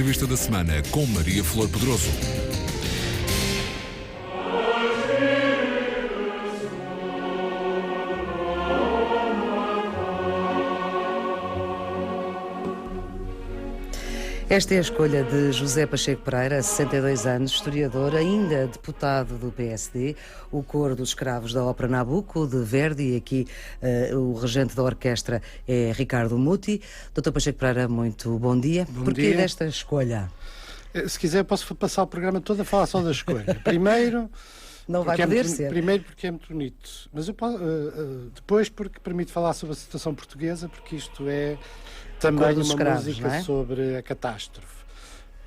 entrevista da semana com Maria Flor Pedroso. Esta é a escolha de José Pacheco Pereira, 62 anos, historiador, ainda deputado do PSD, o coro dos escravos da ópera Nabucco, de Verdi, e aqui o regente da orquestra é Ricardo Muti. Dr. Pacheco Pereira, muito bom dia. Porquê desta escolha? Se quiser posso passar o programa todo a falar só da escolha. Primeiro... Não vai poder ser. Primeiro porque é muito bonito, mas eu posso, depois porque permite falar sobre a situação portuguesa, porque isto é também uma escravos, música sobre a catástrofe,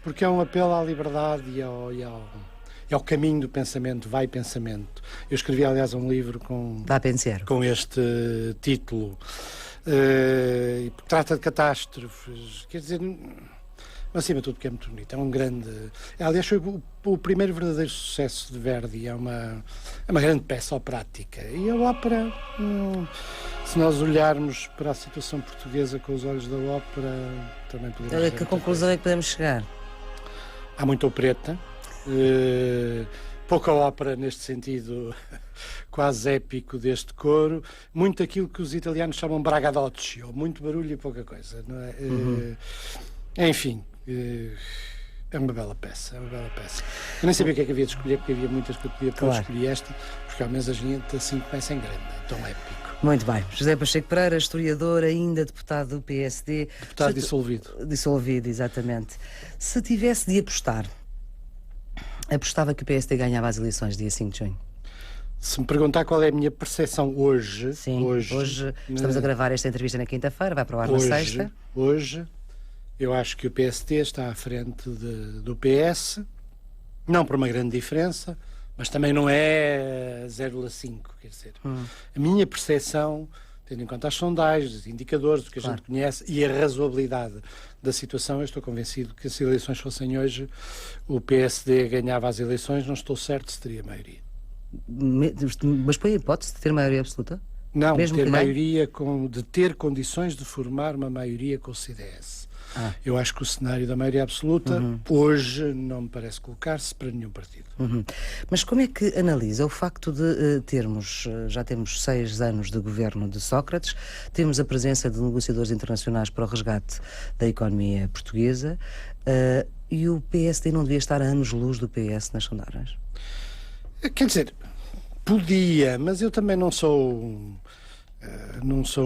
porque é um apelo à liberdade e ao caminho do pensamento, vai pensamento. Eu escrevi, aliás, um livro com este título, e trata de catástrofes, quer dizer... Mas, acima de tudo, porque é muito bonito. É um grande... Aliás, foi o primeiro verdadeiro sucesso de Verdi. É uma grande peça operática. E a ópera, se nós olharmos para a situação portuguesa com os olhos da ópera, também podemos... A que conclusão é que podemos chegar? Há muita opereta, pouca ópera neste sentido quase épico deste coro, muito aquilo que os italianos chamam braggadocio, muito barulho e pouca coisa, não é? Enfim... É uma bela peça, Eu nem sabia o que é que havia de escolher, porque havia muitas que eu podia pôr, escolhi esta, porque ao menos a gente assim começa em grande, tão épico. Muito bem. José Pacheco Pereira, historiador, ainda deputado do PSD. Deputado dissolvido. Dissolvido, exatamente. Se tivesse de apostar, apostava que o PSD ganhava as eleições dia 5 de junho? Se me perguntar qual é a minha percepção hoje... Sim, hoje estamos a gravar esta entrevista na quinta-feira, vai para o ar na sexta. Hoje... Eu acho que o PSD está à frente do PS, não por uma grande diferença, mas também não é 0,5, quer dizer. A minha percepção, tendo em conta as sondagens, os indicadores, o que a gente conhece e a razoabilidade da situação, eu estou convencido que se as eleições fossem hoje, o PSD ganhava as eleições, não estou certo se teria maioria. Mas põe a hipótese de ter maioria absoluta? Não, de ter maioria, de ter condições de formar uma maioria com o CDS. Eu acho que o cenário da maioria absoluta hoje não me parece colocar-se para nenhum partido. Mas como é que analisa o facto de já temos 6 anos de governo de Sócrates, temos a presença de negociadores internacionais para o resgate da economia portuguesa, e o PSD não devia estar a anos-luz do PS nas sondagens? Quer dizer, podia, mas eu também não sou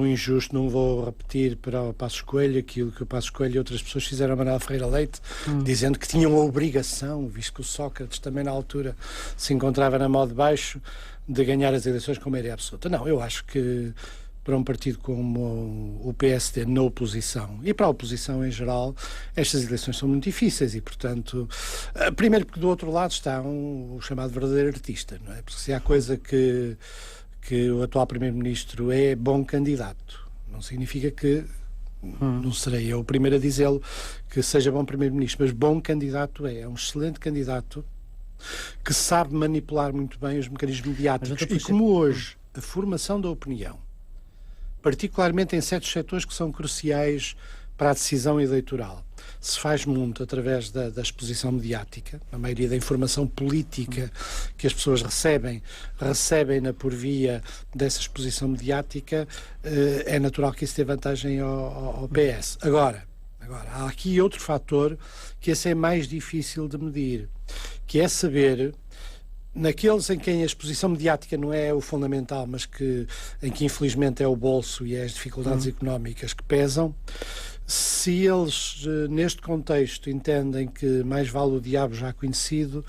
injusto, não vou repetir para o Passos Coelho aquilo que o Passos Coelho e outras pessoas fizeram a Manuel Ferreira Leite, dizendo que tinham a obrigação, visto que o Sócrates também na altura se encontrava na mão de baixo, de ganhar as eleições com maioria absoluta. Não, eu acho que para um partido como o PSD na oposição e para a oposição em geral, estas eleições são muito difíceis e, portanto, primeiro porque do outro lado está o chamado verdadeiro artista, não é? Porque se há coisa que o atual Primeiro-Ministro é bom candidato. Não significa que, não serei eu o primeiro a dizê-lo, que seja bom Primeiro-Ministro, mas bom candidato é um excelente candidato que sabe manipular muito bem os mecanismos mediáticos. E como hoje a formação da opinião, particularmente em certos setores que são cruciais para a decisão eleitoral, se faz muito através da exposição mediática, a maioria da informação política que as pessoas recebem-na por via dessa exposição mediática, é natural que isso dê vantagem ao PS. Agora, há aqui outro fator que esse é mais difícil de medir, que é saber, naqueles em quem a exposição mediática não é o fundamental, mas em que infelizmente é o bolso e é as dificuldades económicas que pesam, se eles, neste contexto, entendem que mais vale o diabo já conhecido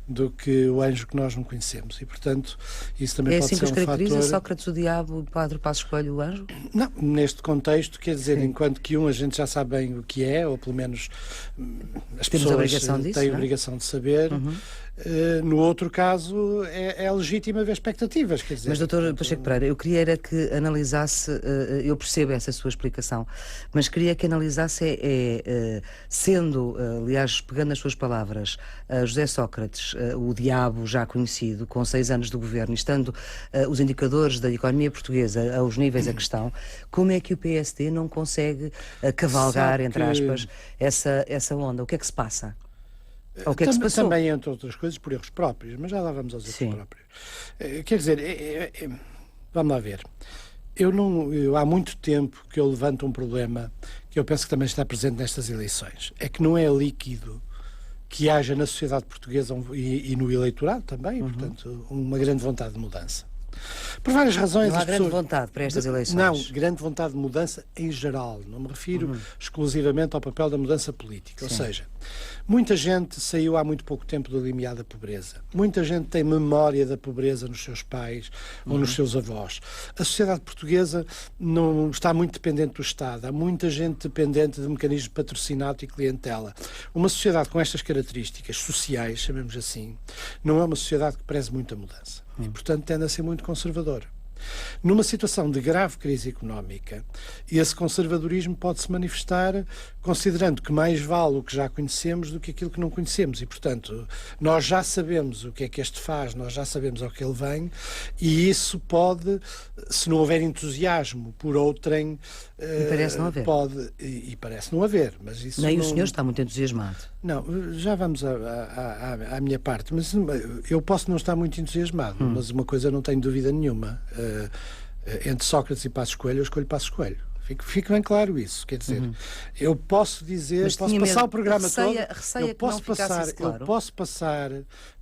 do que o anjo que nós não conhecemos. E, portanto, isso também pode ser um fator... É assim que os caracteriza, Sócrates o diabo, o Padre Passos Coelho o anjo? Não, neste contexto, quer dizer, enquanto que a gente já sabe bem o que é, ou pelo menos as pessoas têm a obrigação de saber, No outro caso, é legítimo haver expectativas. Quer dizer, mas, Dr. Pacheco Pereira, eu queria era que analisasse, eu percebo essa sua explicação, mas queria que analisasse, sendo, aliás, pegando nas suas palavras, José Sócrates, o diabo já conhecido, com 6 anos de governo, e estando os indicadores da economia portuguesa aos níveis a que estão, como é que o PSD não consegue cavalgar, entre aspas, essa onda? O que é que se passa? O que é que se passou? Também, entre outras coisas, por erros próprios, mas já lá vamos aos erros próprios. Quer dizer, vamos lá ver. Eu há muito tempo que eu levanto um problema que eu penso que também está presente nestas eleições. É que não é líquido que haja na sociedade portuguesa e no eleitorado também, portanto, uma grande vontade de mudança. Por várias razões. Não há grande vontade para estas eleições. Não, grande vontade de mudança em geral. Não me refiro exclusivamente ao papel da mudança política. Sim. Ou seja, muita gente saiu há muito pouco tempo do limiar da pobreza. Muita gente tem memória da pobreza nos seus pais ou nos seus avós. A sociedade portuguesa não está muito dependente do Estado. Há muita gente dependente de mecanismos de patrocinato e clientela. Uma sociedade com estas características sociais, chamemos assim, não é uma sociedade que preze muito a mudança. E, portanto, tende a ser muito conservadora. Numa situação de grave crise económica, esse conservadorismo pode-se manifestar considerando que mais vale o que já conhecemos do que aquilo que não conhecemos. E, portanto, nós já sabemos o que é que este faz, nós já sabemos ao que ele vem, e isso pode, se não houver entusiasmo por outrem... E parece não haver. E parece não haver. Mas isso Nem o senhor está muito entusiasmado. Não, já vamos à minha parte, mas eu posso não estar muito entusiasmado, mas uma coisa não tenho dúvida nenhuma. Entre Sócrates e Passos Coelho, eu escolho Passos Coelho. Fique bem claro isso. Quer dizer, eu posso dizer, mas posso passar o programa todo. Eu posso passar.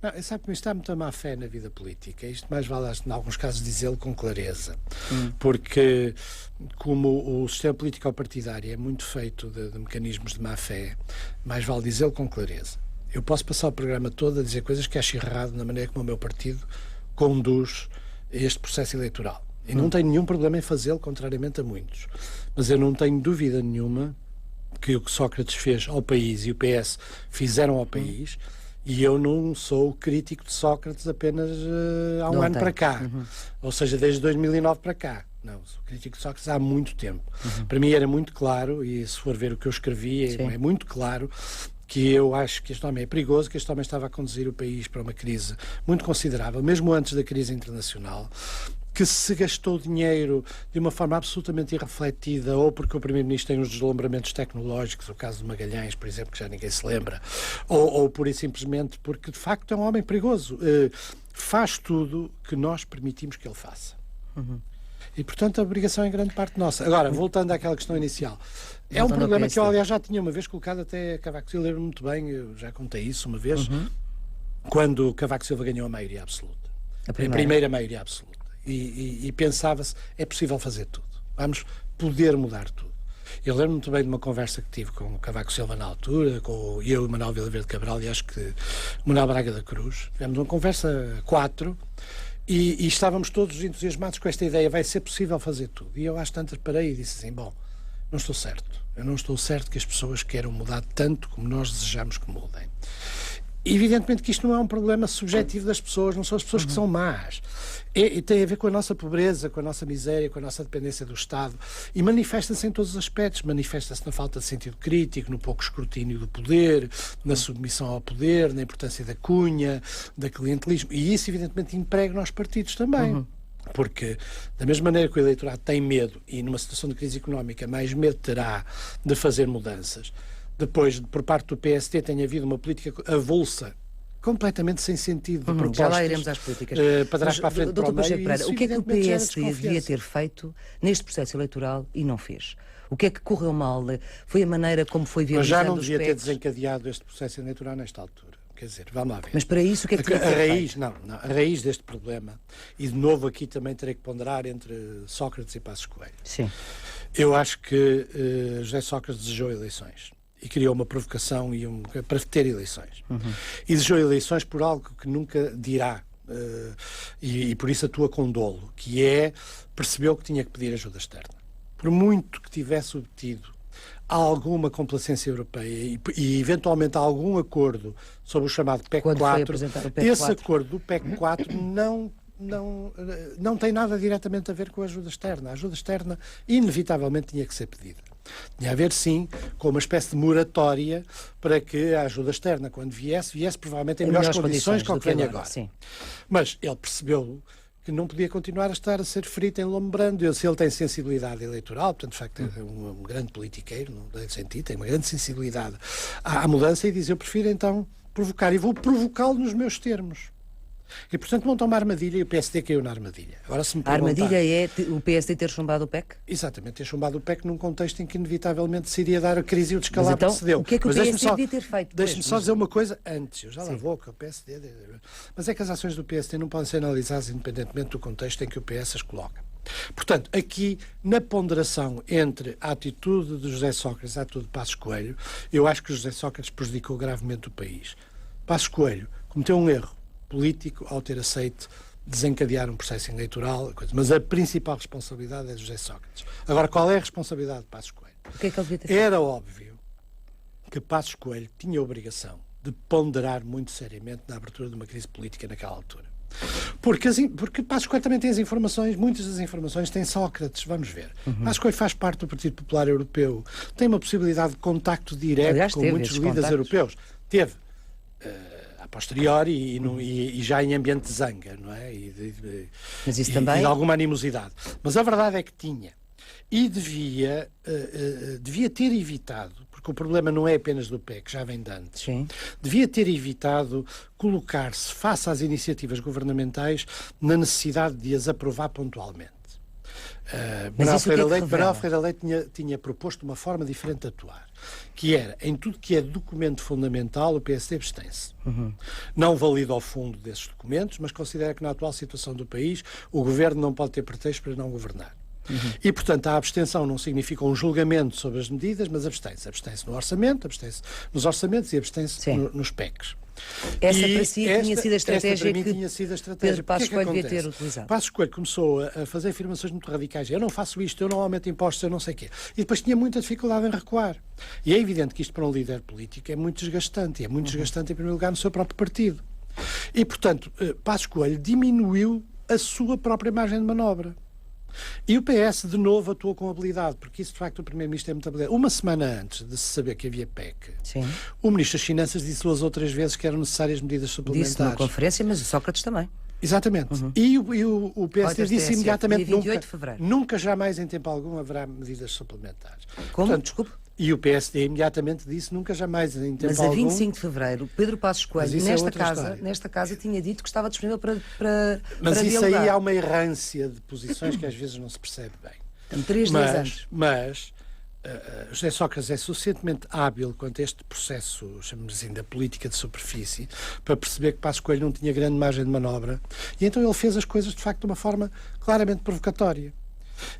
Não, sabe que isto há muita má fé na vida política. Isto mais vale, em alguns casos, dizê-lo com clareza. Porque, como o sistema político-partidário é muito feito de mecanismos de má fé, mais vale dizê-lo com clareza. Eu posso passar o programa todo a dizer coisas que acho errado na maneira como o meu partido conduz este processo eleitoral. E não tenho nenhum problema em fazê-lo, contrariamente a muitos. Mas eu não tenho dúvida nenhuma que o que Sócrates fez ao país e o PS fizeram ao país, e eu não sou crítico de Sócrates apenas há um ano para cá. Ou seja, desde 2009 para cá. Não, sou crítico de Sócrates há muito tempo. Para mim era muito claro, e se for ver o que eu escrevi, é muito claro que eu acho que este homem é perigoso, que este homem estava a conduzir o país para uma crise muito considerável, mesmo antes da crise internacional, que se gastou dinheiro de uma forma absolutamente irrefletida, ou porque o Primeiro-Ministro tem uns deslumbramentos tecnológicos, o caso de Magalhães, por exemplo, que já ninguém se lembra, ou pura e simplesmente porque, de facto, é um homem perigoso. Faz tudo que nós permitimos que ele faça. E, portanto, a obrigação é em grande parte nossa. Agora, voltando àquela questão inicial, é um problema que eu, aliás, já tinha uma vez colocado até a Cavaco Silva, lembro muito bem, eu já contei isso uma vez, quando Cavaco Silva ganhou a maioria absoluta. A primeira maioria absoluta. E pensava-se, é possível fazer tudo. Vamos poder mudar tudo. Eu lembro muito bem de uma conversa que tive com o Cavaco Silva na altura, com eu e Manuel Vila Verde Cabral, e acho que Manuel Braga da Cruz. Tivemos uma conversa 4 e estávamos todos entusiasmados com esta ideia, vai ser possível fazer tudo. E eu às tantas parei e disse assim, bom, não estou certo. Eu não estou certo que as pessoas queiram mudar tanto como nós desejamos que mudem. Evidentemente que isto não é um problema subjetivo das pessoas, não são as pessoas que são más. Tem a ver com a nossa pobreza, com a nossa miséria, com a nossa dependência do Estado, e manifesta-se em todos os aspectos. Manifesta-se na falta de sentido crítico, no pouco escrutínio do poder, na submissão ao poder, na importância da cunha, da clientelismo, e isso evidentemente impregna aos partidos também. Porque, da mesma maneira que o eleitorado tem medo, e numa situação de crise económica mais medo terá de fazer mudanças, depois, por parte do PSD, tem havido uma política avulsa, completamente sem sentido, de propostas. Já lá iremos às políticas. Para trás, para a frente, para o meio. O que é que o PSD devia ter feito neste processo eleitoral e não fez? O que é que correu mal? Foi a maneira como foi viabilizando os já não devia ter aspectos? Desencadeado este processo eleitoral nesta altura. Quer dizer, vamos lá ver. Mas para isso o que é que devia ter feito? A raiz deste problema, e de novo aqui também terei que ponderar entre Sócrates e Passos Coelho. Sim. Eu acho que José Sócrates desejou eleições. E criou uma provocação para ter eleições. E desejou eleições por algo que nunca dirá. E por isso atua com dolo, que é, percebeu que tinha que pedir ajuda externa. Por muito que tivesse obtido alguma complacência europeia e eventualmente algum acordo sobre o chamado PEC Quando foi 4, apresentado o PEC esse 4. acordo do PEC 4 não tem nada diretamente a ver com a ajuda externa. A ajuda externa inevitavelmente tinha que ser pedida. Tinha a ver, sim, com uma espécie de moratória para que a ajuda externa, quando viesse provavelmente em melhores condições que o que vem agora. Sim. Mas ele percebeu que não podia continuar a estar a ser frito em lombo brando. Se ele tem sensibilidade eleitoral, portanto, de facto, é um grande politiqueiro, não tem sentido, tem uma grande sensibilidade à mudança, e diz: eu prefiro então provocar, e vou provocá-lo nos meus termos. E, portanto, montam uma armadilha, e o PSD caiu na armadilha. Agora, se me A armadilha é o PSD ter chumbado o PEC? Exatamente, ter chumbado o PEC num contexto em que inevitavelmente se iria dar a crise e o descalabro então, que se deu. O que é que o PSD devia ter feito? Deixe-me só dizer uma coisa antes, eu já lá vou, que o PSD... Mas é que as ações do PSD não podem ser analisadas independentemente do contexto em que o PS as coloca. Portanto, aqui, na ponderação entre a atitude de José Sócrates e a atitude de Passos Coelho, eu acho que José Sócrates prejudicou gravemente o país. Passos Coelho cometeu um erro político ao ter aceito desencadear um processo eleitoral, mas a principal responsabilidade é de José Sócrates. Agora, qual é a responsabilidade de Passos Coelho? O que é que ele devia ter feito? Era óbvio que Passos Coelho tinha a obrigação de ponderar muito seriamente na abertura de uma crise política naquela altura. Porque Passos Coelho também tem as informações, muitas das informações têm Sócrates, vamos ver. Passos Coelho faz parte do Partido Popular Europeu, tem uma possibilidade de contacto direto. Aliás, com muitos líderes europeus. Teve a posteriori e já em ambiente de zanga, não é? Mas isso também... e de alguma animosidade. Mas a verdade é que tinha. E devia ter evitado, porque o problema não é apenas do PEC, já vem de antes, Sim. devia ter evitado colocar-se, face às iniciativas governamentais, na necessidade de as aprovar pontualmente. Manuel Ferreira Leite tinha proposto uma forma diferente de atuar, que era, em tudo que é documento fundamental, o PSD abstém-se. Não valida ao fundo desses documentos, mas considera que na atual situação do país o governo não pode ter pretexto para não governar. E, portanto, a abstenção não significa um julgamento sobre as medidas, mas abstém-se. Abstém-se no orçamento, abstém-se nos orçamentos e abstém-se nos PECs. Essa para si tinha sido a estratégia que tinha sido a estratégia. Pedro Passos Coelho devia ter utilizado. Passos Coelho começou a fazer afirmações muito radicais. Eu não faço isto, eu não aumento impostos, eu não sei o quê. E depois tinha muita dificuldade em recuar. E é evidente que isto para um líder político é muito desgastante. E é muito desgastante, em primeiro lugar, no seu próprio partido. E, portanto, Passos Coelho diminuiu a sua própria margem de manobra. E o PS, de novo, atuou com habilidade, porque isso, de facto, o Primeiro-Ministro é muito habilidade. Uma semana antes de se saber que havia PEC, Sim. o Ministro das Finanças disse 2 ou 3 vezes que eram necessárias medidas suplementares. Disse numa conferência, mas o Sócrates também. Exatamente. E o PSD disse imediatamente nunca jamais, em tempo algum, haverá medidas suplementares. Como? Portanto, Desculpe. E o PSD imediatamente disse nunca jamais, em tempo algum... Mas a 25 de Fevereiro, Pedro Passos Coelho, nesta casa, tinha dito que estava disponível para Mas para isso dialogar. aí há uma errância de posições que às vezes não se percebe bem. Então, 3 dias antes. Mas José Sócrates é suficientemente hábil quanto a este processo, chamamos assim, da política de superfície, para perceber que Passos Coelho não tinha grande margem de manobra, e então ele fez as coisas, de facto, de uma forma claramente provocatória.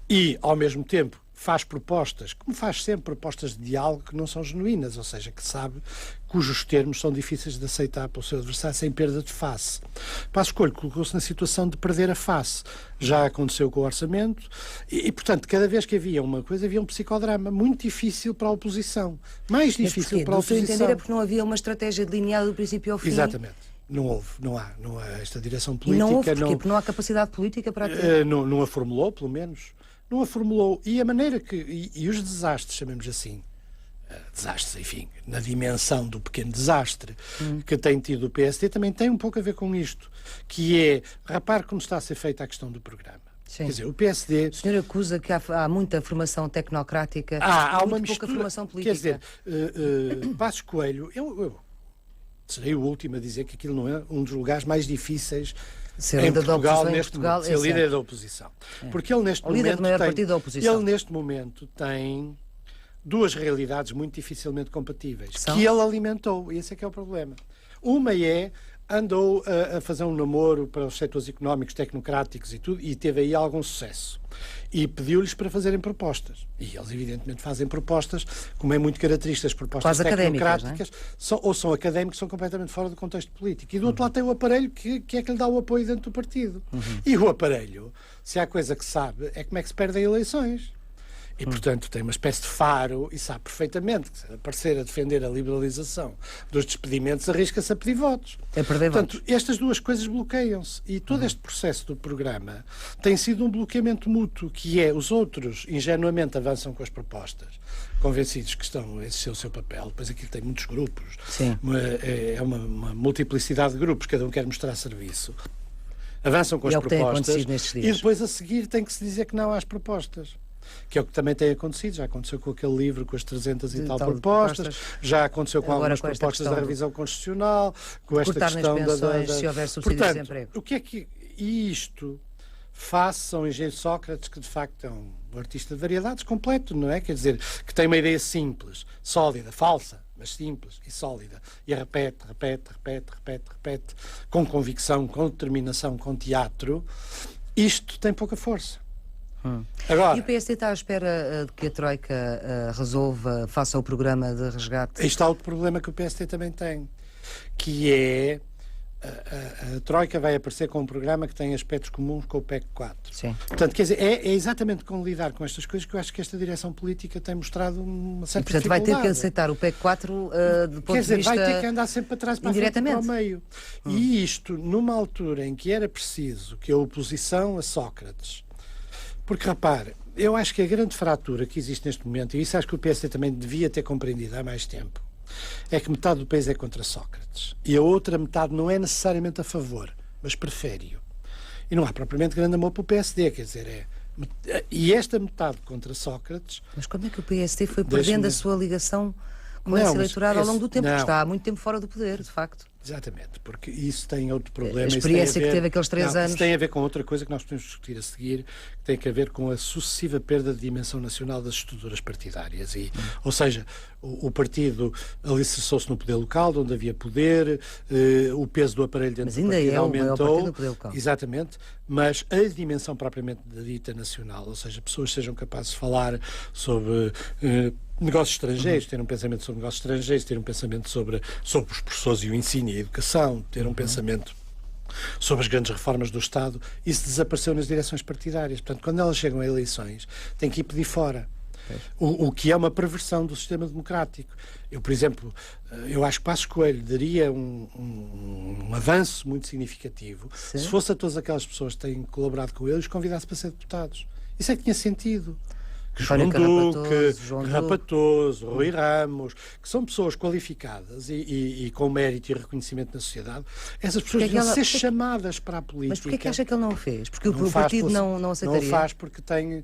E, ao mesmo tempo, faz propostas, como faz sempre, propostas de diálogo que não são genuínas, ou seja, que sabe cujos termos são difíceis de aceitar pelo seu adversário sem perda de face. Passos Coelho colocou-se na situação de perder a face. Já aconteceu com o orçamento e, portanto, cada vez que havia uma coisa, havia um psicodrama muito difícil para a oposição. Mais difícil para a oposição. Do seu entender é porque não havia uma estratégia delineada do princípio ao fim? Exatamente. Não há esta direção política. E não houve porquê? Porque não há capacidade política para não a formulou, pelo menos. Não a formulou. E a maneira que... E os desastres, chamemos assim, desastres, enfim, na dimensão do pequeno desastre que tem tido o PSD, também tem um pouco a ver com isto, que é, repare como está a ser feita a questão do programa. Sim. Quer dizer, o PSD... O senhor acusa que há muita formação tecnocrática, há uma muito mistura, pouca formação política. Quer dizer, Passos Coelho, eu serei o último a dizer que aquilo não é um dos lugares mais difíceis em Portugal, neste momento, ser líder da oposição. Porque ele neste momento tem 2 realidades muito dificilmente compatíveis, que ele alimentou, e esse é que é o problema. Uma andou a fazer um namoro para os setores económicos, tecnocráticos e tudo, e teve aí algum sucesso. E pediu-lhes para fazerem propostas. E eles, evidentemente, fazem propostas, como é muito característico, as propostas tecnocráticas, ou são académicos, são completamente fora do contexto político. E do outro lado tem o aparelho que é que lhe dá o apoio dentro do partido. E o aparelho, se há coisa que sabe, é como é que se perdem eleições. E, portanto, tem uma espécie de faro e sabe perfeitamente que se aparecer a defender a liberalização dos despedimentos, arrisca-se a pedir votos. É perder Portanto, votos. estas duas coisas bloqueiam-se. E todo este processo do programa tem sido um bloqueamento mútuo, que é os outros ingenuamente avançam com as propostas, convencidos que esse é o seu papel. Depois aquilo tem muitos grupos, Sim. é uma multiplicidade de grupos, cada um quer mostrar serviço. Avançam com E as é o que tem propostas acontecido nestes e dias. depois a seguir tem que se dizer que não às propostas. Que é o que também tem acontecido, já aconteceu com aquele livro com as 300 e tal propostas, já aconteceu com Agora algumas com esta propostas da questão revisão constitucional, com esta cortar nas questão pensões, se houver subsídio de Portanto, desemprego. o que é que isto face ao engenheiro Sócrates, que de facto é um artista de variedades completo, não é? Quer dizer, que tem uma ideia simples, sólida, falsa, mas simples e sólida, e repete, com convicção, com determinação, com teatro, isto tem pouca força. Agora, E o PSD está à espera de que a Troika resolva, faça o programa de resgate? aí está outro problema que o PSD também tem, que é a Troika vai aparecer com um programa que tem aspectos comuns com o PEC 4. Sim. Portanto, quer dizer, é exatamente com lidar com estas coisas que eu acho que esta direção política tem mostrado uma E, certa portanto, vai ter que dificuldade. aceitar o PEC 4 do ponto Quer dizer, de vista... vai ter que andar sempre para trás, para a frente e para o indiretamente. meio. E isto, numa altura em que era preciso que a oposição a Sócrates... Porque, repare, eu acho que a grande fratura que existe neste momento, e isso acho que o PSD também devia ter compreendido há mais tempo, é que metade do país é contra Sócrates. E a outra metade não é necessariamente a favor, mas prefere-o. E não há propriamente grande amor para o PSD, quer dizer, e esta metade contra Sócrates... Mas como é que o PSD foi Deixa-me- perdendo a sua ligação com Não, esse mas eleitorado ao longo do tempo? não. Porque está há muito tempo fora do poder, de facto. Exatamente, porque isso tem outro problema. A isso experiência tem a ver- que teve aqueles 3 anos. Isso tem a ver com outra coisa que nós podemos discutir a seguir, que tem a ver com a sucessiva perda de dimensão nacional das estruturas partidárias. Ou seja, o partido alicerçou-se no poder local, onde havia poder, o peso do aparelho dentro Mas do ainda partido é o maior aumentou. partido do poder local. Exatamente, mas a dimensão propriamente da dita nacional, ou seja, pessoas sejam capazes de falar sobre... negócios estrangeiros, ter um pensamento sobre negócios estrangeiros, ter um pensamento sobre os professores e o ensino e a educação, ter um pensamento sobre as grandes reformas do Estado, isso desapareceu nas direções partidárias. Portanto, quando elas chegam a eleições, têm que ir pedir fora. O que é uma perversão do sistema democrático. Eu, por exemplo, eu acho que Passos Coelho daria um avanço muito significativo Sim. se fosse a todas aquelas pessoas que têm colaborado com ele e os convidasse para ser deputados. Isso é que tinha sentido. Que João António Duque, Carrapatoso, João Duque. Rapatoso, Rui Ramos, que são pessoas qualificadas e com mérito e reconhecimento na sociedade, essas pessoas Porque é que deviam ela- ser chamadas para a política. Mas porquê é que acha que ele não o fez? Porque o faz partido pelo- não aceitaria? Não faz porque tem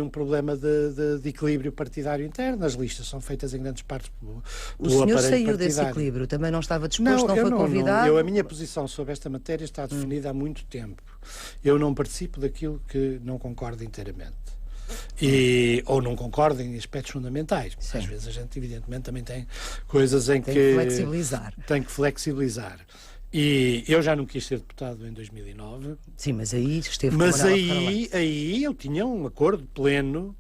um problema de equilíbrio partidário interno. As listas são feitas em grandes partes pelo O senhor aparelho saiu desse partidário. equilíbrio, também não estava disposto, não eu foi convidado? a minha posição sobre esta matéria está definida há muito tempo. Eu não participo daquilo que não concordo inteiramente. Ou não concordo em aspectos fundamentais. Sim. Às vezes a gente, evidentemente, também tem coisas em Tem que que flexibilizar. tem que flexibilizar. E eu já não quis ser deputado em 2009, Sim, mas aí esteve com mas Manuela Ferreira Leite. aí eu tinha um acordo pleno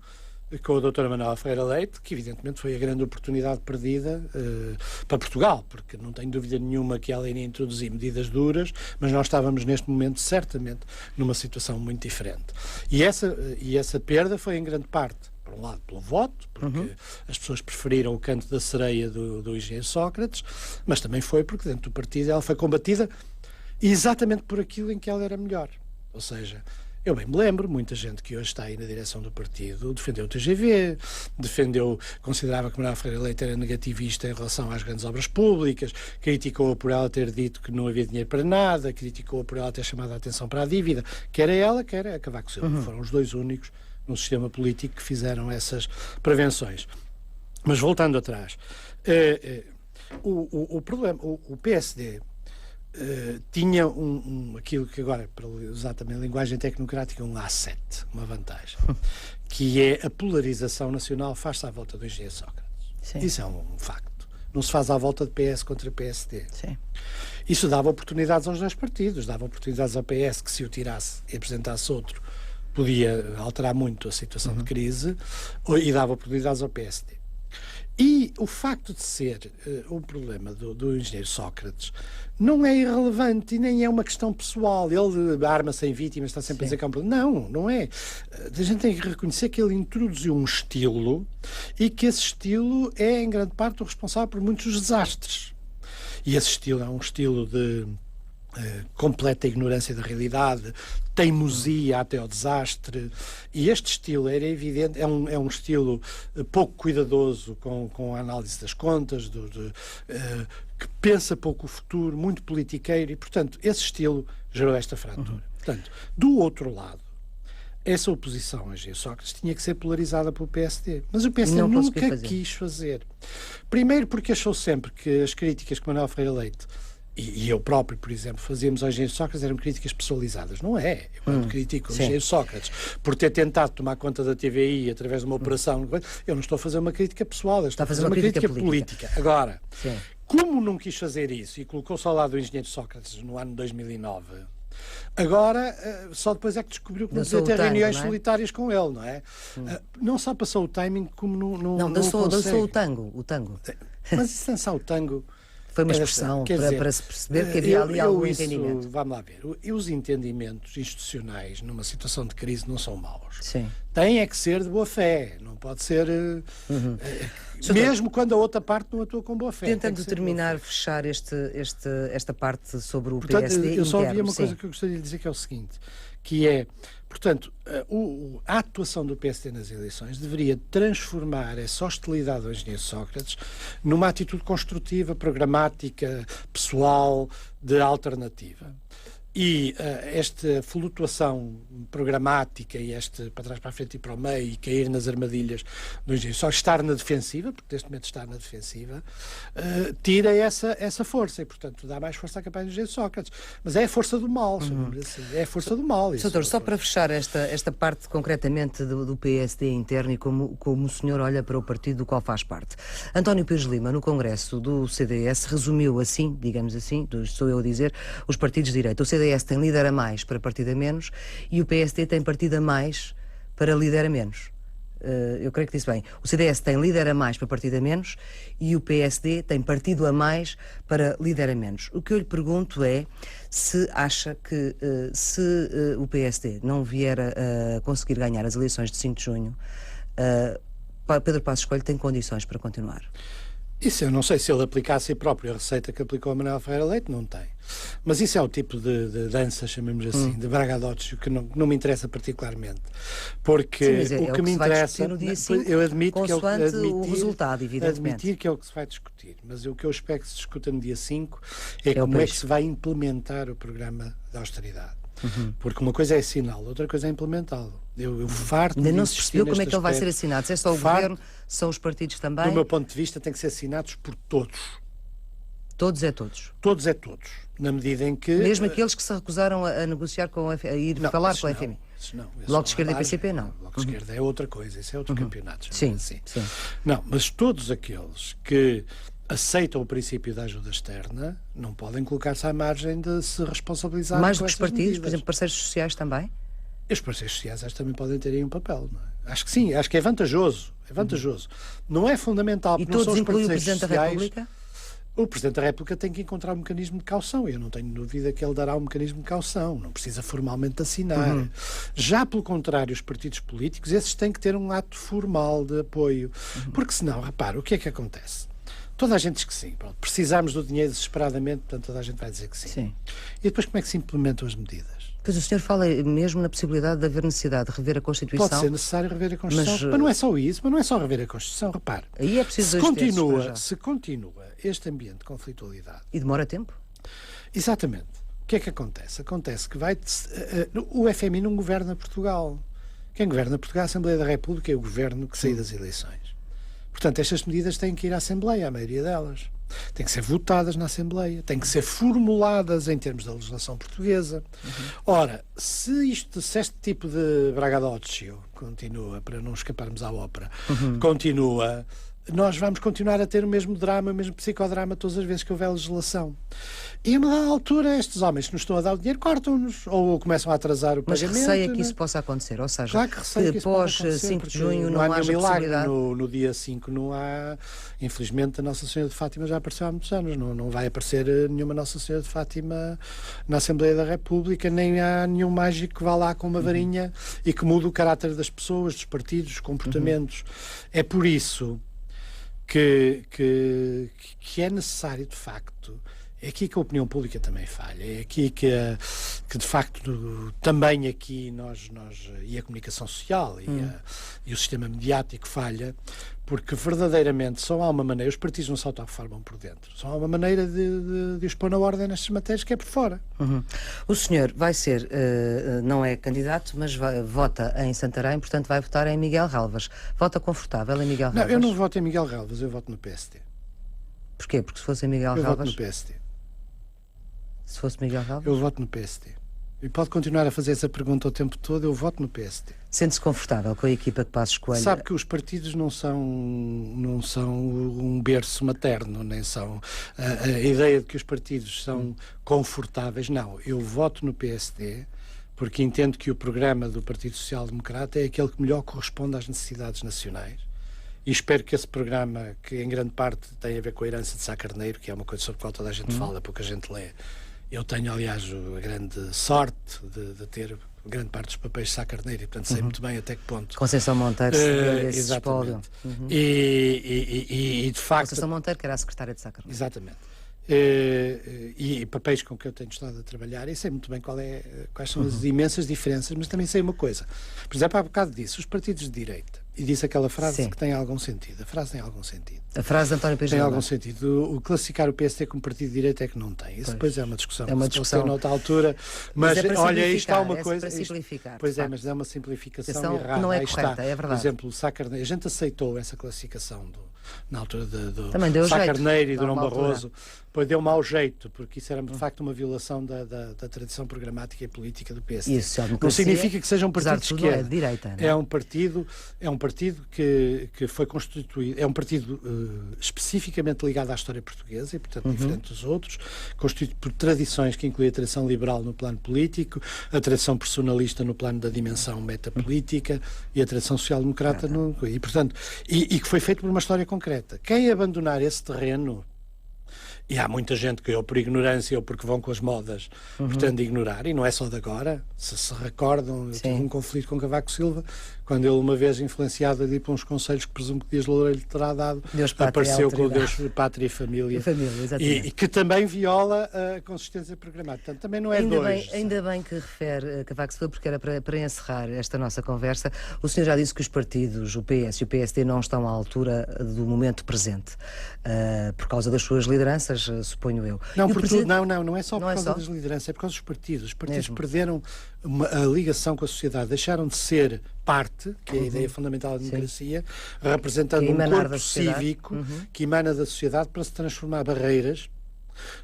com a doutora Manuela Ferreira Leite, que evidentemente foi a grande oportunidade perdida para Portugal, porque não tenho dúvida nenhuma que ela iria introduzir medidas duras, mas nós estávamos neste momento certamente numa situação muito diferente. E essa perda foi em grande parte, por um lado, pelo voto, porque as pessoas preferiram o canto da sereia do engenheiro Sócrates, mas também foi porque dentro do partido ela foi combatida exatamente por aquilo em que ela era melhor. Ou seja, eu bem me lembro, muita gente que hoje está aí na direção do partido defendeu o TGV, considerava que Manuela Ferreira Leite era negativista em relação às grandes obras públicas, criticou-a por ela ter dito que não havia dinheiro para nada, criticou-a por ela ter chamado a atenção para a dívida, quer a ela, quer a Cavaco Silva. Foram os dois únicos no sistema político que fizeram essas prevenções. Mas voltando atrás, o problema, o PSD tinha aquilo que agora, para usar também a linguagem tecnocrática, um asset, uma vantagem, que é a polarização nacional faz-se à volta do engenheiro Sócrates. Sim. Isso é um facto. Não se faz à volta de PS contra PSD. Sim. Isso dava oportunidades aos dois partidos, dava oportunidades ao PS que, se o tirasse e apresentasse outro, podia alterar muito a situação de crise, e dava oportunidades ao PSD. E o facto de ser um problema do engenheiro Sócrates não é irrelevante e nem é uma questão pessoal. Ele arma sem vítimas, está sempre a dizer que é um problema. Não é. A gente tem que reconhecer que ele introduziu um estilo e que esse estilo é, em grande parte, o responsável por muitos desastres. E esse estilo é um estilo de completa ignorância da realidade, teimosia até ao desastre, e este estilo era evidente, é um estilo pouco cuidadoso com a análise das contas, que pensa pouco o futuro, muito politiqueiro, e portanto esse estilo gerou esta fratura. Portanto, do outro lado, essa oposição a G. Sócrates tinha que ser polarizada pelo PSD, mas o PSD nunca quis fazer. Primeiro porque achou sempre que as críticas que Manuel Ferreira Leite e eu próprio, por exemplo, fazíamos ao engenheiro Sócrates eram críticas pessoalizadas. Não é. Eu quando critico o engenheiro Sócrates por ter tentado tomar conta da TVI através de uma operação, eu não estou a fazer uma crítica pessoal, estou a fazer uma crítica política. Agora, como não quis fazer isso e colocou-se ao lado do engenheiro Sócrates no ano 2009, agora, só depois é que descobriu que não podia ter reuniões solitárias com ele, não é? Não só passou o timing, como não dançou o tango. Mas isso dançar o tango... Foi uma expressão para se perceber que havia ali algum entendimento. Vamos lá ver. E os entendimentos institucionais numa situação de crise não são maus. Sim. Tem é que ser de boa fé. Não pode ser... mesmo quando a outra parte não atua com boa fé. Tentando terminar, fechar esta parte sobre o PSD interno. Eu só havia uma coisa que eu gostaria de dizer, que é o seguinte, que é, portanto, a atuação do PSD nas eleições deveria transformar essa hostilidade ao engenheiro Sócrates numa atitude construtiva, programática, pessoal, de alternativa. E esta flutuação programática e este para trás para a frente e para o meio e cair nas armadilhas do engenheiro Sócrates, estar na defensiva, porque neste momento está na defensiva, tira essa força e, portanto, dá mais força à campanha do engenheiro Sócrates. Mas é a força do mal, assim. É a força do mal. Doutor, só para fechar esta parte concretamente do PSD interno e como o senhor olha para o partido do qual faz parte. António Pires Lima, no Congresso do CDS, resumiu assim, digamos assim, sou eu a dizer, os partidos de direita. O CDS tem líder a mais para partido a menos e o PSD tem partido a mais para líder a menos. Eu creio que disse bem. O CDS tem líder a mais para partido a menos e o PSD tem partido a mais para líder a menos. O que eu lhe pergunto é se acha que se o PSD não vier a conseguir ganhar as eleições de 5 de junho, Pedro Passos Coelho tem condições para continuar. Isso eu não sei, se ele aplicasse a própria receita que aplicou a Manuel Ferreira Leite, não tem. Mas isso é o tipo de dança, chamemos assim, de bragadotes, que não me interessa particularmente. Porque sim, o que me interessa, eu admito que é o resultado, evidentemente. Admitir que é o que se vai discutir. Mas o que eu espero que se discuta no dia 5 é como é que se vai implementar o programa de austeridade. Porque uma coisa é assiná-lo, outra coisa é implementá-lo. Eu farto ainda não se percebeu como é que ele vai ser assinado. Se é só o governo, são os partidos também? Do meu ponto de vista, tem que ser assinados por todos. Todos é todos? Todos é todos. Na medida em que... Mesmo aqueles que se recusaram a negociar com a ir falar com a FMI? Bloco de Esquerda e PCP, não. Bloco de Esquerda é outra coisa, isso é outro campeonato. Sim, assim. Sim. Não, mas todos aqueles que aceitam o princípio da ajuda externa não podem colocar-se à margem de se responsabilizar mais do que os partidos, medidas. por exemplo, parceiros sociais também? Os parceiros sociais também podem ter aí um papel, não é? Acho que sim, acho que é vantajoso. É vantajoso. Não é fundamental. E todos incluem o Presidente da República? O Presidente da República tem que encontrar um mecanismo de caução. Eu não tenho dúvida que ele dará um mecanismo de caução. Não precisa formalmente assinar. Já pelo contrário, os partidos políticos, esses têm que ter um ato formal de apoio. Porque senão, repara, o que é que acontece? Toda a gente diz que sim. Pronto, precisamos do dinheiro desesperadamente, portanto toda a gente vai dizer que sim. E depois como é que se implementam as medidas? Pois o senhor fala mesmo na possibilidade de haver necessidade de rever a Constituição. Pode ser necessário rever a Constituição, mas não é só isso, mas não é só rever a Constituição, repare. Aí é preciso se continua este ambiente de conflitualidade... E demora tempo? Exatamente. O que é que acontece? Acontece que o FMI não governa Portugal. Quem governa Portugal é a Assembleia da República e o governo que sai das eleições. Portanto, estas medidas têm que ir à Assembleia, a maioria delas. Têm que ser votadas na Assembleia, têm que ser formuladas em termos da legislação portuguesa. Ora, se este tipo de bragadocio continua, para não escaparmos à ópera, continua, nós vamos continuar a ter o mesmo drama, o mesmo psicodrama todas as vezes que houver legislação. E a uma dada altura, estes homens que nos estão a dar o dinheiro cortam-nos ou começam a atrasar o Mas pagamento. receia que isso possa acontecer, ou seja, claro que receio que isso pós possa acontecer, 5 de junho não há nenhum haja milagre. possibilidade. No dia 5 não há, infelizmente a Nossa Senhora de Fátima já apareceu há muitos anos, não vai aparecer nenhuma Nossa Senhora de Fátima na Assembleia da República, nem há nenhum mágico que vá lá com uma varinha e que mude o caráter das pessoas, dos partidos, dos comportamentos. É por isso que é necessário, de facto. É aqui que a opinião pública também falha, é aqui que de facto também aqui nós e a comunicação social e o sistema mediático falha, porque verdadeiramente só há uma maneira, os partidos não se autoformam por dentro, só há uma maneira de os pôr na ordem nestas matérias, que é por fora. O senhor vai ser, não é candidato, mas vota em Santarém, portanto vai votar em Miguel Relvas. Vota confortável em Miguel Relvas? Não, eu não voto em Miguel Relvas, eu voto no PSD. Porquê? Porque se fosse em Miguel Eu Relvas... voto no PSD. Se fosse Miguel Relvas? Eu voto no PSD. E pode continuar a fazer essa pergunta o tempo todo, eu voto no PSD. Sente-se confortável com a equipa de Passos Coelho? Sabe que os partidos não são um berço materno, nem são a ideia de que os partidos são confortáveis. Não, eu voto no PSD porque entendo que o programa do Partido Social Democrata é aquele que melhor corresponde às necessidades nacionais. E espero que esse programa, que em grande parte tem a ver com a herança de Sá Carneiro, que é uma coisa sobre a qual toda a gente fala, pouca gente lê. Eu tenho, aliás, a grande sorte de ter grande parte dos papéis de Sá Carneiro e, portanto, sei muito bem até que ponto. Conceição Monteiro recebeu esse espólio. E, de facto... Conceição Monteiro, que era a secretária de Sá Carneiro. Exatamente. E papéis com que eu tenho estado a trabalhar, e sei muito bem quais são as imensas diferenças, mas também sei uma coisa. Por exemplo, há bocado disse, os partidos de direita, e disse aquela frase que tem algum sentido. A frase tem algum sentido. A frase de António Pires tem algum sentido. O classificar o PSD como partido de direita é que não tem. Isso depois é uma discussão. É uma discussão. Noutra altura. Mas olha, isto está uma coisa. Para simplificar. Pois é, mas é uma simplificação errada. Não é aí correta, está. é verdade. Por exemplo, o Sá Carneiro, a gente aceitou essa classificação na altura do também deu Sá jeito, Carneiro e Durão Barroso. Pois deu mau jeito, porque isso era de facto uma violação da tradição programática e política do PSD. Isso, não significa que seja um partido de esquerda. É de direita, não é? É um partido que foi constituído, é um partido especificamente ligado à história portuguesa e, portanto, diferente dos outros, constituído por tradições que incluem a tradição liberal no plano político, a tradição personalista no plano da dimensão metapolítica e a tradição social-democrata e que foi feito por uma história concreta. Quem abandonar esse terreno, e há muita gente que ou por ignorância ou porque vão com as modas pretende ignorar, e não é só de agora, se recordam, eu tive um conflito com Cavaco Silva, quando ele uma vez influenciado a ir para uns conselhos que presumo que Dias Loureiro lhe terá dado, Deus, apareceu com o Deus, Pátria e Família, e que também viola a consistência programática. Portanto, também não é ainda bem que refere Cavaco Silva, porque era para encerrar esta nossa conversa. O senhor já disse que os partidos, o PS e o PSD, não estão à altura do momento presente, por causa das suas lideranças, suponho eu. Não, não é só por causa das lideranças, é por causa dos partidos. Os partidos perderam a ligação com a sociedade, deixaram de ser parte, que é a ideia fundamental da democracia, representando um corpo cívico que emana da sociedade para se transformar barreiras.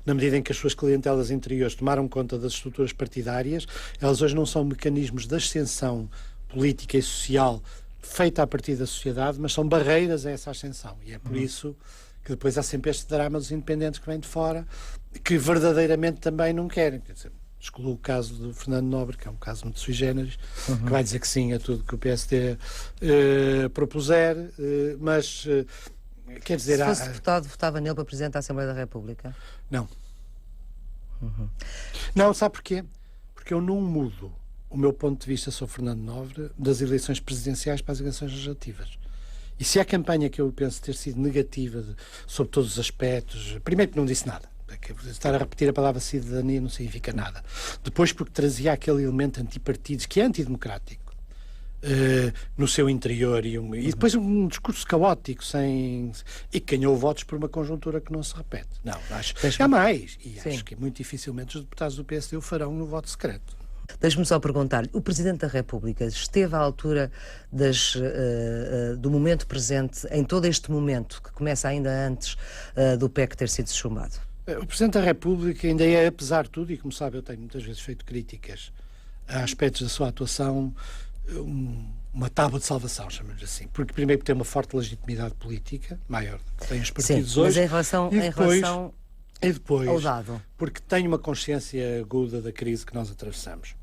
Na medida em que as suas clientelas interiores tomaram conta das estruturas partidárias, elas hoje não são mecanismos de ascensão política e social feita a partir da sociedade, mas são barreiras a essa ascensão. E é por isso que depois há sempre este drama dos independentes que vêm de fora, que verdadeiramente também não querem. Quer dizer, excluo o caso do Fernando Nobre, que é um caso muito sui generis, que vai dizer que sim a tudo que o PSD propuser, mas quer dizer... Se fosse deputado, votava nele para Presidente da Assembleia da República? Não. Não, sabe porquê? Porque eu não mudo o meu ponto de vista sobre Fernando Nobre das eleições presidenciais para as eleições legislativas. E se a campanha que eu penso ter sido negativa sobre todos os aspectos, primeiro que não disse nada, estar a repetir a palavra cidadania não significa nada. Depois porque trazia aquele elemento antipartidos que é antidemocrático no seu interior e depois um discurso caótico e que ganhou votos por uma conjuntura que não se repete. Não, acho que há mais. E acho que muito dificilmente os deputados do PSD o farão no voto secreto. Deixe-me só perguntar-lhe, o Presidente da República esteve à altura do momento presente, em todo este momento, que começa ainda antes do PEC ter sido chumbado? O Presidente da República ainda é, apesar de tudo, e como sabe eu tenho muitas vezes feito críticas a aspectos da sua atuação, um uma tábua de salvação, chamamos assim. Porque primeiro tem uma forte legitimidade política, maior que tem os partidos Sim, hoje. mas E depois, ao dado. porque tem uma consciência aguda da crise que nós atravessamos.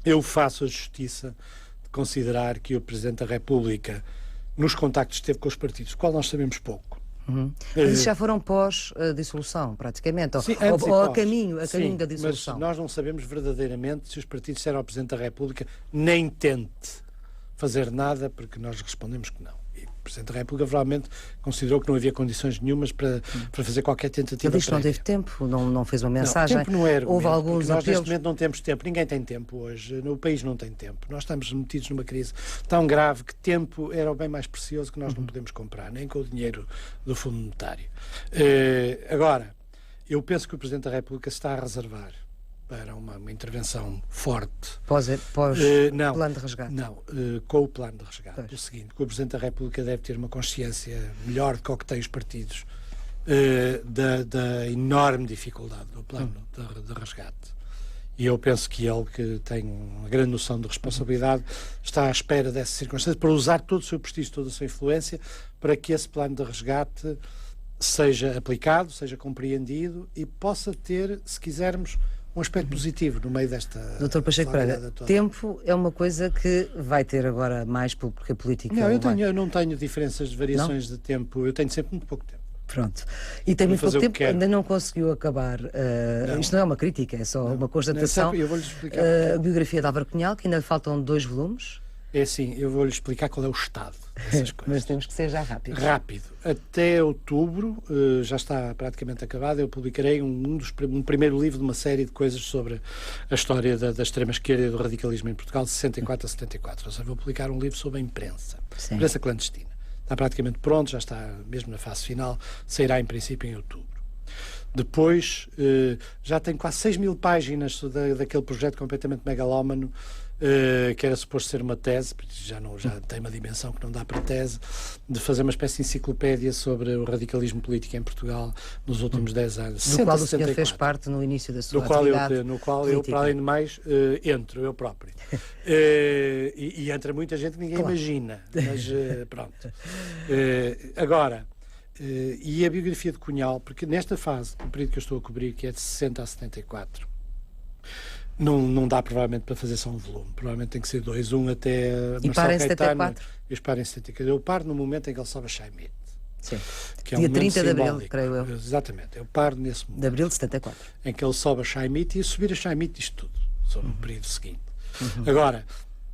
Eu faço a justiça de considerar que o Presidente da República, nos contactos que teve com os partidos, do qual nós sabemos pouco. Mas isso já foram pós-dissolução, praticamente, Sim, ou a caminho Sim, da dissolução. Mas nós não sabemos verdadeiramente se os partidos disseram ao Presidente da República nem tente fazer nada, porque nós respondemos que não. E o Presidente da República provavelmente considerou que não havia condições nenhumas para fazer qualquer tentativa. Ele disse que não teve tempo, não fez uma mensagem. Não, tempo não era. Houve alguns nós apelos. neste momento não temos tempo. Ninguém tem tempo hoje. O país não tem tempo. Nós estamos metidos numa crise tão grave que tempo era o bem mais precioso que nós não podemos comprar, nem com o dinheiro do Fundo Monetário. Agora, eu penso que o Presidente da República se está a reservar para uma intervenção forte. Pós-plano de resgate? Não, com o plano de resgate. Pois. O seguinte, que o Presidente da República deve ter uma consciência melhor do que o que têm os partidos da enorme dificuldade do plano de resgate. E eu penso que ele, que tem uma grande noção de responsabilidade, está à espera dessa circunstância para usar todo o seu prestígio, toda a sua influência, para que esse plano de resgate seja aplicado, seja compreendido e possa ter, se quisermos, um aspecto positivo no meio desta... Dr. Pacheco Pereira, tempo é uma coisa que vai ter agora mais porque a política... Não, eu não tenho diferenças de variações de tempo, eu tenho sempre muito pouco tempo. Pronto. E tem muito pouco tempo, ainda não conseguiu acabar. Isto não é uma crítica, é só uma constatação. Eu vou-lhe explicar. A biografia de Álvaro Cunhal, que ainda lhe faltam 2 volumes. É assim, eu vou-lhe explicar qual é o estado dessas coisas. Mas temos que ser já rápido. Rápido. Até outubro, já está praticamente acabado, eu publicarei um primeiro livro de uma série de coisas sobre a história da extrema-esquerda e do radicalismo em Portugal, de 64 a 74. Ou seja, vou publicar um livro sobre a imprensa. Sim. Imprensa clandestina. Está praticamente pronto, já está mesmo na fase final, sairá em princípio em outubro. Depois, já tem quase 6.000 páginas daquele projeto completamente megalómano, que era suposto ser uma tese, porque já tem uma dimensão que não dá para tese, de fazer uma espécie de enciclopédia sobre o radicalismo político em Portugal nos últimos 10 anos. Do qual o senhor fez parte no início da sua atividade no qual eu, para além de mais, entro, eu próprio. E entra muita gente que ninguém imagina, mas pronto. Agora, e a biografia de Cunhal, porque nesta fase, no período que eu estou a cobrir, que é de 60 a 74, não dá provavelmente para fazer só um volume, provavelmente tem que ser 2, um até e para em 74? Eu paro em 74. Eu paro no momento em que ele sobe a Chaimite. Sim. Que Dia é um 30 de abril, simbólico. creio eu. Exatamente, eu paro nesse momento. De abril de 74. Em que ele sobe a Chaimite, e subir a Chaimite diz tudo sobre o período seguinte. Agora,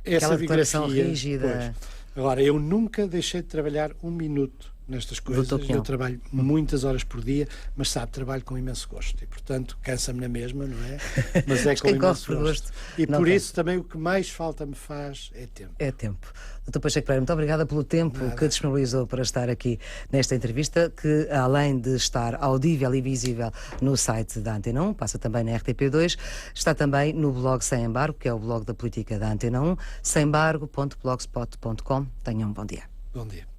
essa aquela declaração biografia, rígida. Agora, eu nunca deixei de trabalhar um minuto nestas coisas. Eu trabalho muitas horas por dia, mas trabalho com imenso gosto e, portanto, cansa-me na mesma, não é? Mas é com imenso gosto. E por isso também o que mais falta me faz é tempo. É tempo. Dr. Pacheco Pereira, muito obrigada pelo tempo que disponibilizou para estar aqui nesta entrevista, que além de estar audível e visível no site da Antena 1, passa também na RTP2, está também no blog Sem Embargo, que é o blog da política da Antena 1, semembargo.blogspot.com. Tenham um bom dia. Bom dia.